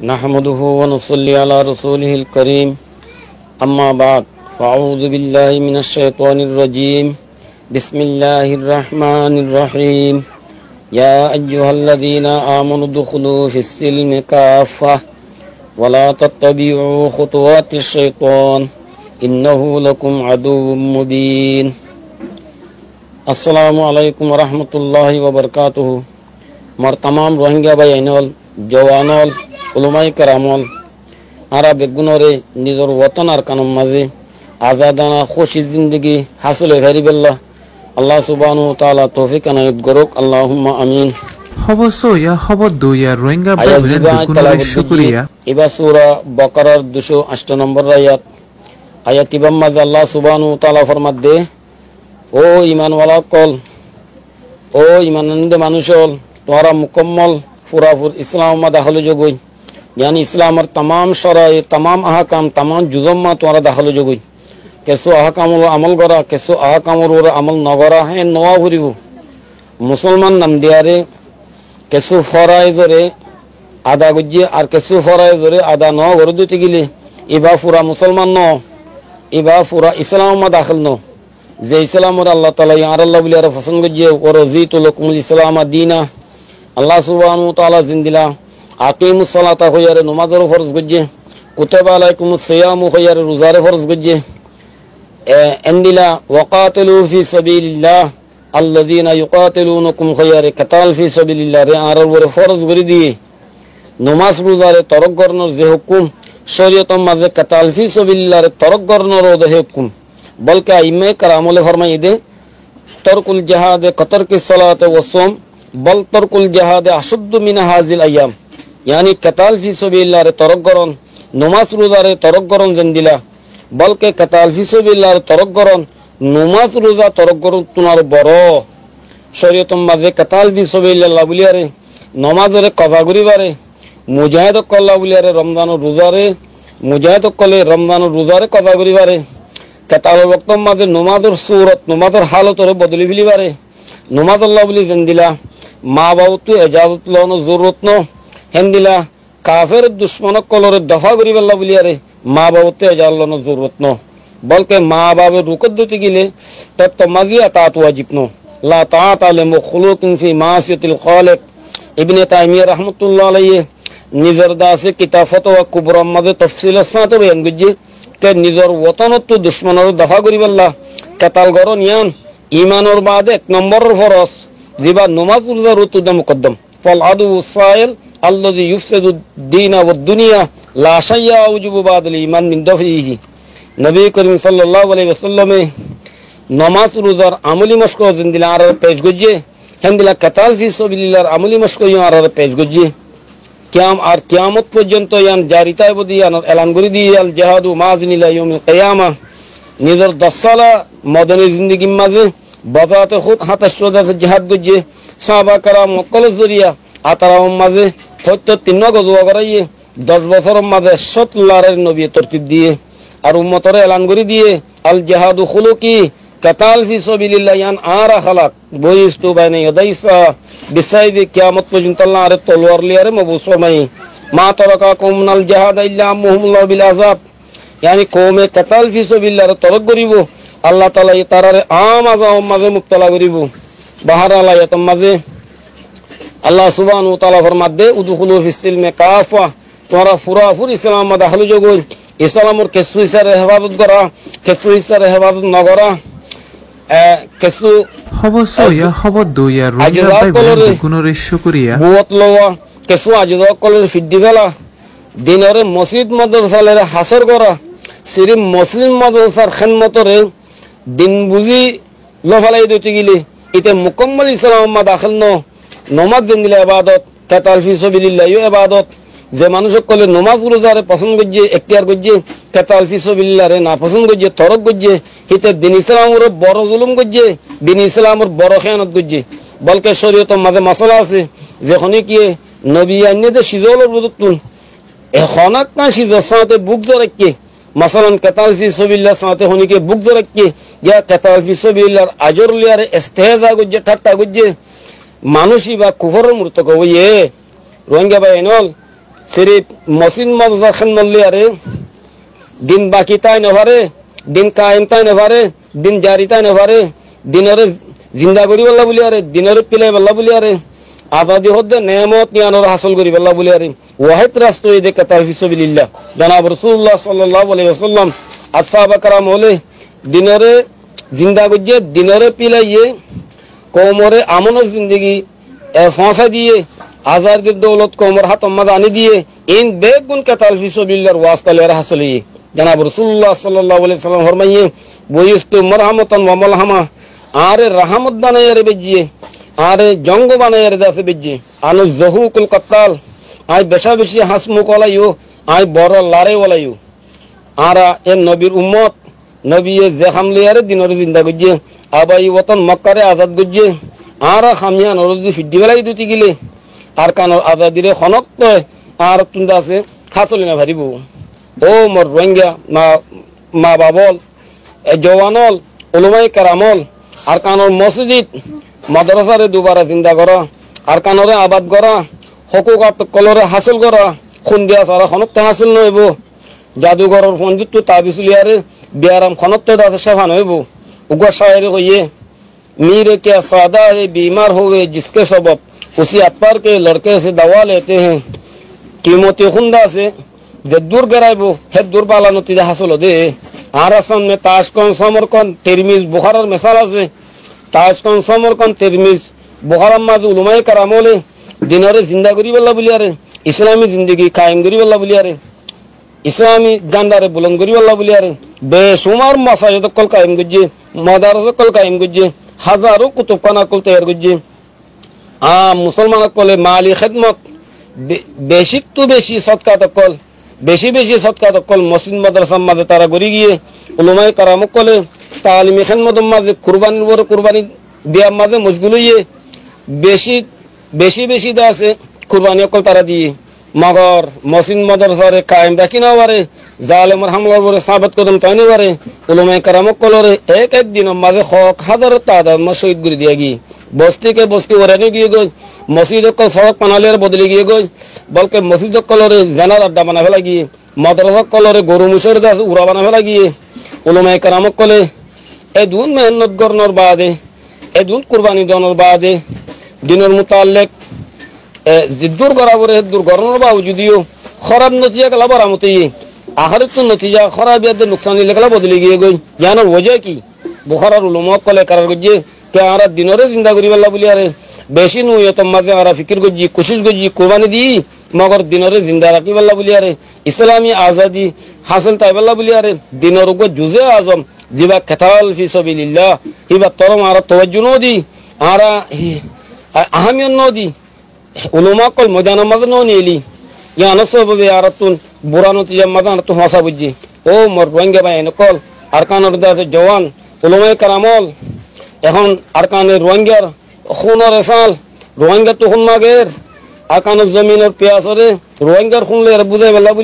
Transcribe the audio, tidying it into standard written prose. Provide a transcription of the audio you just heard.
نحمده ونصلي على رسوله الكريم أما بعد فأعوذ بالله من الشيطان الرجيم بسم الله الرحمن الرحيم يا أيها الذين آمنوا ادخلوا في السلم كافة ولا تتبعوا خطوات الشيطان إنه لكم عدو مبين السلام عليكم ورحمة الله وبركاته مر تمام روهنگا بھائینول جوانول উলমায়ে কেরামল আরা বেগুনরে নিজের ওতন আর কানুন মাঝে আজাদানা খুশি জিন্দগি হাসিল করিবেল্লাহ আল্লাহ সুবহানাহু ওয়া তাআলা তৌফিক আনায়ত করুক আল্লাহুম্মা আমিন। অবশ্য ইয়া খবর দুইয়া রোহিঙ্গা প্রেসিডেন্ট বেগুনরে শুকরিয়া। ইবা সূরা বাকারার 208 নম্বর আয়াত আয়াত ইবাম মাঝে আল্লাহ সুবহানাহু ওয়া তাআলা ফরমাত দে ও ঈমানওয়ালা কল ও ঈমানন্দ মানুষল তোরা মুকম্মল পুরাপুর ইসলাম মা দাখল জগই यानी इस्लाम और तमाम शराय तमाम अहकाम तमाम जुज़म्मा तुम्हारा दाखिल जो गई कैसो अहकाम अमल करा कैसो अहकाम अमल न करा है नवा भरीब मुसलमान नाम दिया रे कैसो फराइजरे आदा गुज्जे और कैसो फराइजरे आदा न कर देते गिले इबा पूरा मुसलमान न इबा पूरा इस्लाम में दाखिल न जे इस्लाम और अल्लाह ताला यार अल्लाह बिलिया रे फसन गुज्जे और रज़ीतु लकुमुल इस्लाम दीना अल्लाह सुब्हानहु व तआला जिंदिला आकीमुस सलाता खयारे नमाजर फर्ज गज्जे कुतिबा अलैकुमुस सियामु खयारे रोजारे फर्ज गज्जे एंदिला वकातिलू फी सबीलिल्लाह अल्लज़ीना युकातिलूनकुम खयारे कताल फी सबीलिल्लाह रे आरर वरे फर्ज गरि दिए नमाज रोजारे तरक करनर जे हुकुम शरीयत माजे कताल फी सबीलिल्लाह रे तरक करनर दे हुकुम बल्कि इमाम करामले फरमाई दे तरकुल जिहाद कतर की सलात व सोम बल तरकुल जिहाद अशद्दु मिन हाजिल अय्याम यानी कताल फी सबीलिल्लाह रे तरक करन नमाज रोजा रे तरक करन जंदिला बल्कि कताल फी सबीलिल्लाह रे तरक करन नमाज रोजा तरक करन तुनार बरो शरीयत माजे कताल फी सबीलिल्लाह बुलिया रे नमाज रे कजा करिबारे मुजाहिद कल्ला बुलिया रे रमजान रोजा रे मुजाहिद कले रमजान रोजा रे कजा करिबारे कताल वक्त माजे नमाजर सूरत नमाजर हालत रे बदली फिलिबारे नमाज अल्लाह बुली जंदिला मा बाबू इजाजत लनो जरूरत न हेंदिला काफिर दुश्मन कलर दफा करी बल्ला बुलिया रे मा बाबू इजाजत लनो जरूरत न बल्कि मा बाबे रुकत देते गिले तब तो मजी अतात वाजिब न ला ताअत ले मखलूकिन फी मासियतिल खालिक इब्ने तायमिया रहमतुल्लाह अलैहि निजरदा से किताब फतवा कुबरा मदे तफसील साथ बयान गजे के निजर वतन तो दुश्मनर दफा करी बल्ला कताल गरो नियान ईमान और बाद एक नंबर फरस जिबा नमाज रोजा रुतु द मुकद्दम फल अदु साइल अल्लज़ी युफसिदु दीन व दुनिया ला शय्या वजुबु बादल ईमान मिन दफिही नबी करीम सल्लल्लाहु अलैहि वसल्लम नमाज रोजार अमली मशक जिंदिला आर पेश गजे हेंदिला कताल फी सबीलिल्लाह अमली मशक आर पेश गजे कियामत पर्यন্ত यान जारिताय बदी यान ऐलान करि दी अल जिहादु माजिनिला यौमिल कियामा निजर 10 साल मदनी जिंदगी माजे बजाते खुद हाथाशोदा जिहाद गजे साहबा कराम कल जरिया आतारा माजे हत्य 3 गजवा कराइए 10 বছর মাঝে 70 লারের নবী তরতিব দিয়ে আর উম্মতরে এলান করে দিয়ে আল জিহাদু খুলুকি কাতাল ফি সাবিলিল্লাহ ইয়ান আরা খালাক বইস্তু বাইনে ইয়াদাইসা বিসাইবি কিয়ামত পর্যন্ত আল্লাহ আর তলোয়ার লিয়ারে মবুসমাই মা তারাকা কুমনাল জিহাদ ইল্লা মুহম্মুল্লাহ বিল আযাব यानी कौमे कताल फी सबीलिल्लाह तरक करिब अल्लाह ताला तारारे आम आजाब माजे मुब्तला करिब बाहर आलायत माजे अल्लाह सुब्हानाहु व तआला फरमात दे उदखुलु फिस्सिल्मि काफा तोरा फुराफुर इस्लाम मा दाखल जगो इस्लामर केसु हिस्सार हेफाजत करा केसु हिस्सार हेफाजत न करा केसु অবশ্য ইয়া খবর দুইয়া রোহিঙ্গা বেগুনরে শুকরিয়া বহুত লওয়া কেসু আজদা কলের ফিদ্দি ফেলা দিনরে মসজিদ মাদ্রাসালে হাসর করা সিরিফ মুসলিম মাদ্রাসার খিদমতরে দিন বুঝি লফালাই দিতে গিলে এটা মুকম্মল ইসলাম মা দাখিল ন নমাজ জিন্দিলা ইবাদত কাতাল ফি সাবিলিল্লাহ ইবাদত যে মানুষ কলে নমাজ রোজারে পছন্দ করছে এখতিয়ার করছে কাতাল ফি সাবিলিল্লাহ রে না পছন্দ করছে তরক করছে হিতে দিন ইসলামের বড় জুলুম করছে দিন ইসলামের বড় খেয়ানত করছে বলকে শরীয়ত মাঝে মাসলা আছে যেখানে কি নবী আইনে সিজল প্রদত্তুন এখনাক না সিজর সাথে বুক ধরে मसलन कताल फी सबीलिल्लाह साथे होने के बुक रखे या कताल फी सबीलिल्लाह अजर लियारे इस्तेहजा गुज्जे ठट्टा गुज्जे मानुषी बा कुफर मुर्तकब ये रोहिंग्या बायनल সিরিফ মসজিদ মাদ্রাসা খেদমত আরে দিন বাকি তাই নভারে, দিন কায়েম তাই নভারে, দিন জারি তাই নভারে, দিনরে জিন্দা করি বল্লা বলি আরে, দিনরে পিলাই বল্লা বলি আরে, আজাদি হদ্দে নেমত নিয়ানর হাসল করি বল্লা বলি আরে ওয়াহিদ রাষ্ট্র ঈদে কাতার ফিসবিলিল্লাহ জনাব রাসূলুল্লাহ সাল্লাল্লাহু আলাইহি ওয়াসাল্লাম আসহাবা کرام হলে দিনরে জিন্দা গজ্জে দিনরে পিলাইয়ে কওমরে আমনের জিন্দেগি ফাঁসা দিয়ে আজাদের দৌলত কওমর হাত মাদ আনি দিয়ে ইন বেগুন কাতার ফিসবিলিল্লাহর ওয়াস্তা লের হাসলি জনাব রাসূলুল্লাহ সাল্লাল্লাহু আলাইহি ওয়াসাল্লাম ফরমাইয়ে বয়স্তু মারহামাতান ওয়া মালহামা আরে রহমত বানায় রে বেজিয়ে আরে জঙ্গ বানায় রে দাসে বেজিয়ে আনু জহুকুল কত্তাল আই বেশা বেশি হাসমু কলাইও আই বড় লারে ওলাইও আরা এ নবীর উম্মত নবী যে হামলিয়ারে দিনরে জিন্দা গজ্জে আবাই ওতন মক্কারে আজাদ গজ্জে আরা খামিয়া নরদি ফিডি বেলাই দুটি গিলে আর কানর আজাদিরে খনক আর তুন্দা আছে খাচলি না ভারিব ও মোর রোহিঙ্গা মা বাবল এ জওয়ানল উলমাই কারামল আর কানর মসজিদ মাদ্রাসারে দুবারা জিন্দা করা আর কানরে আবাদ করা হকুক কলরে হাসিল করা খুন দিয়া সারা খনক হাসিল নইব জাদুঘরের পন্ডিত তাবিসুলিয়ারে বিয়ারাম খনক তো দাসে সাফান হইব উগা শায়েরে কইয়ে मीर क्या सादा है बीमार हुए जिसके सबब उसी अत्तर के लड़के से दवा लेते हैं कीमती खुंदा से जे दूर गराइबो हे दूर बाला नतीजा हासिल दे आरासन में ताशकन समरकन तिरमिज बुखारर मिसाल से ताशकन समरकन तिरमिज बुखारम माज उलमाए करामोले दिनरे जिंदा करी बल्ला बुलियारे इस्लामी जिंदगी कायम करी बल्ला बुलियारे इस्लामी जानदारे बुलंद करी बल्ला बुलियारे बेशुमार मसाजिद कल कायम गुज्जे मदारस कल कायम गुज्जे হাজারো কুতুবখানা কল তৈরি করছে মুসলমান কলে মালি খেদমত বেশি তো বেশি সৎকা তকল বেশি বেশি সৎকা তকল মসজিদ মাদ্রাসার মাঝে তারা গড়ি গিয়ে উলামায়ে কারাম কলে তালিমি খেদমতের মাঝে কুরবানির বড় কুরবানি দেওয়ার মাঝে মশগুল হইয়ে বেশি বেশি বেশি দা আছে কুরবানি কল তারা দিয়ে মগর মসজিদ মাদ্রাসারে কায়েম রাখি না পারে জালেমর হামলার পরে সাবাত কদম তাইনি পারে উলামায়ে কারাম কলরে এক এক দিনের মাঝে হক হাজার তাদাদ মা শহীদ করে দিয়ে গিয়ে বস্তিকে বস্তি ওরানে গিয়ে গই মসজিদ কল সড়ক পানালের বদলে গিয়ে গই বলকে মসজিদ কলরে জানার আড্ডা বানা ফেলা গিয়ে মাদ্রাসা কলরে গরু মুসর দাস উড়া বানা ফেলা গিয়ে উলামায়ে কারাম কলে এ দুন মেহনত গরনর বাদে এ দুন কুরবানি দনর বাদে দিনের মুতাল্লিক দূর করাবরে দূর গরনের বাউজুদিও খরাব নতিজা গেলা বারামতি আহারের তো নতিজা খরাব ইয়াদের নুকসানি লেখলা বদলে গিয়ে গই জানার ওজা কি বুখারার উলমা কলে কারার গজ্জে কে আরা দিনরে জিন্দা করি বল্লা বলি আরে বেশি নুই তো মাঝে আরা ফিকির গজ্জি কোশিশ গজ্জি কুরবানি দি মগর দিনরে জিন্দা রাখি বল্লা বলি আরে ইসলামী আজাদি হাসিল তাই বল্লা বলি আরে দিনর গো জুজে আজম জিবা কাতাল ফি সাবিলিল্লাহ হিবা তরম আরা তাওয়াজ্জু নদি আরা আহমিয়ত নদি উলমা কল ময়দানের মাঝে নিলি ইয়া নসবে আরাতুন বুরা নতিজা মাদান তো হাসা বুঝি ও মোর রোহিঙ্গা ভাই নকল আরকানের দাতে জওয়ান উলমায়ে কারামল এখন আরকানের রোহিঙ্গার খুনের এসাল রোহিঙ্গা তো খুন মাগের আরকানের জমিনের পেয়াসরে রোহিঙ্গার খুনলে বুঝাই বেলা